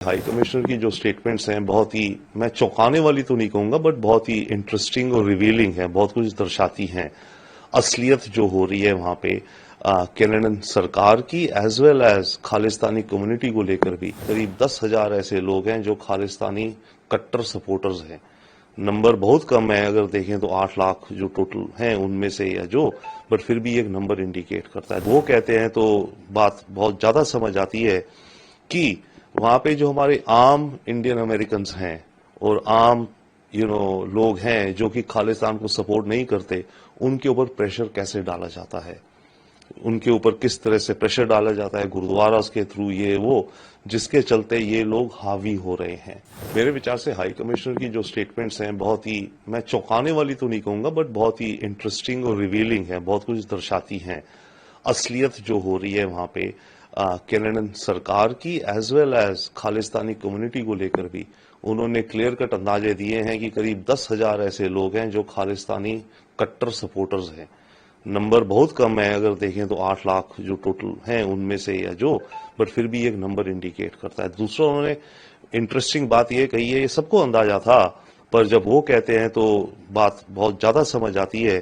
High commissioner की जो statements हैं बहुत ही, मैं चौंकाने वाली तो नहीं कहूंगा, बट बहुत ही इंटरेस्टिंग और रिवीलिंग है, बहुत कुछ दर्शाती हैं। असलियत जो हो रही है वहां पे कनाडियन सरकार की as well as Khalistani community को लेकर भी करीब 10,000 ऐसे लोग हैं जो खालिस्तानी कट्टर सपोर्टर्स हैं। नंबर बहुत कम है, अगर देखें तो 8 लाख जो टोटल हैं उनमें से, या जो, बट फिर भी एक नंबर इंडिकेट करता है। वो कहते हैं तो बात बहुत ज्यादा समझ आती है कि वहां पे जो हमारे आम इंडियन अमेरिकन हैं और आम लोग हैं जो कि खालिस्तान को सपोर्ट नहीं करते, उनके ऊपर प्रेशर कैसे डाला जाता है, उनके ऊपर किस तरह से प्रेशर डाला जाता है गुरुद्वारा के थ्रू, ये वो, जिसके चलते ये लोग हावी हो रहे हैं। मेरे विचार से हाई कमिश्नर की जो स्टेटमेंट्स हैं बहुत ही, मैं चौंकाने वाली तो नहीं कहूंगा, बट बहुत ही इंटरेस्टिंग और रिवीलिंग है, बहुत कुछ दर्शाती हैं। असलियत जो हो रही है वहां पे कनाडियन सरकार की as well as Khalistani community को लेकर भी उन्होंने क्लियर कट अंदाजे दिए हैं कि करीब 10,000 ऐसे लोग हैं जो खालिस्तानी कट्टर सपोर्टर्स हैं। नंबर बहुत कम है, अगर देखें तो 8 लाख जो टोटल हैं उनमें से, या जो, बट फिर भी एक नंबर इंडिकेट करता है। दूसरा, उन्होंने इंटरेस्टिंग बात यह कही है, ये सबको अंदाजा था, पर जब वो कहते हैं तो बात बहुत ज्यादा समझ आती है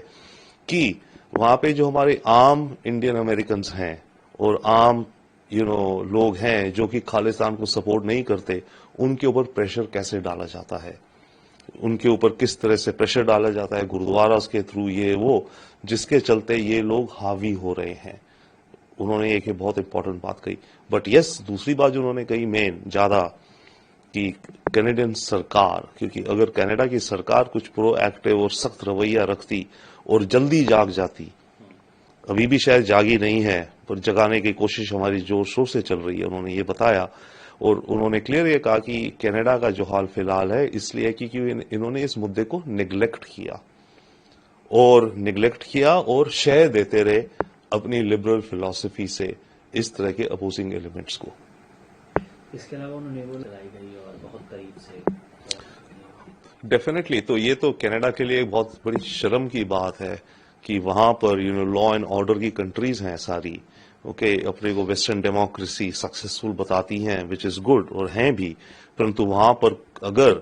कि वहां पे जो हमारे आम इंडियन अमेरिकन हैं और आम लोग हैं जो कि खालिस्तान को सपोर्ट नहीं करते, उनके ऊपर प्रेशर कैसे डाला जाता है, उनके ऊपर किस तरह से प्रेशर डाला जाता है गुरुद्वारा के थ्रू, ये वो, जिसके चलते ये लोग हावी हो रहे हैं। उन्होंने एक बहुत इंपॉर्टेंट बात कही। बट यस, दूसरी बात जो उन्होंने कही मेन ज्यादा, कि कैनेडियन सरकार, क्योंकि अगर कनाडा की सरकार कुछ प्रोएक्टिव और सख्त रवैया रखती और जल्दी जाग जाती, अभी भी शायद जागी नहीं है, पर जगाने की कोशिश हमारी जोर शोर से चल रही है, उन्होंने ये बताया। और उन्होंने क्लियर ये कहा कि कनाडा का जो हाल फिलहाल है इसलिए कि इन्होंने इस मुद्दे को निगलेक्ट किया और शय देते रहे अपनी लिबरल फिलॉसफी से इस तरह के अपोजिंग एलिमेंट्स को। इसके अलावा उन्होंने वो लगाई गई और बहुत करीब से डेफिनेटली, तो ये तो कनाडा के लिए एक बहुत बड़ी शर्म की बात है कि वहां पर लॉ एंड ऑर्डर की कंट्रीज हैं सारी, ओके, अपने को वेस्टर्न डेमोक्रेसी सक्सेसफुल बताती हैं, विच इज गुड, और हैं भी, परंतु वहां पर अगर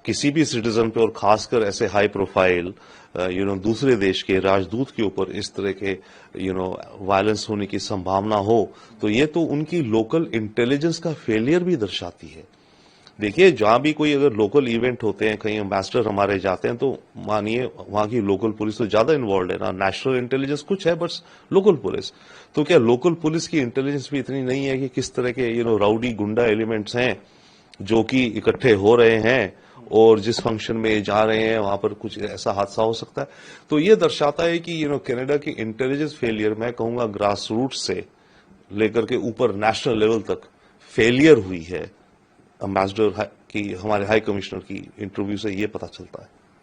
किसी भी सिटीजन पे, और खासकर ऐसे हाई प्रोफाइल दूसरे देश के राजदूत के ऊपर इस तरह के वायलेंस होने की संभावना हो, तो ये तो उनकी लोकल इंटेलिजेंस का फेलियर भी दर्शाती है। देखिए, जहां भी कोई अगर लोकल इवेंट होते हैं, कहीं एम्बेसडर हमारे जाते हैं, तो मानिए वहां की लोकल पुलिस तो ज्यादा इन्वॉल्व है ना, नेशनल इंटेलिजेंस कुछ है, बस लोकल पुलिस, तो क्या लोकल पुलिस की इंटेलिजेंस भी इतनी नहीं है कि किस तरह के राउडी गुंडा एलिमेंट्स हैं जो कि इकट्ठे हो रहे हैं और जिस फंक्शन में जा रहे हैं वहां पर कुछ ऐसा हादसा हो सकता है। तो ये दर्शाता है कि कनाडा की इंटेलिजेंस फेलियर, मैं कहूंगा ग्रास रूट से लेकर के ऊपर नेशनल लेवल तक फेलियर हुई है। एम्बेसडर की, हमारे हाई कमिश्नर की इंटरव्यू से ये पता चलता है।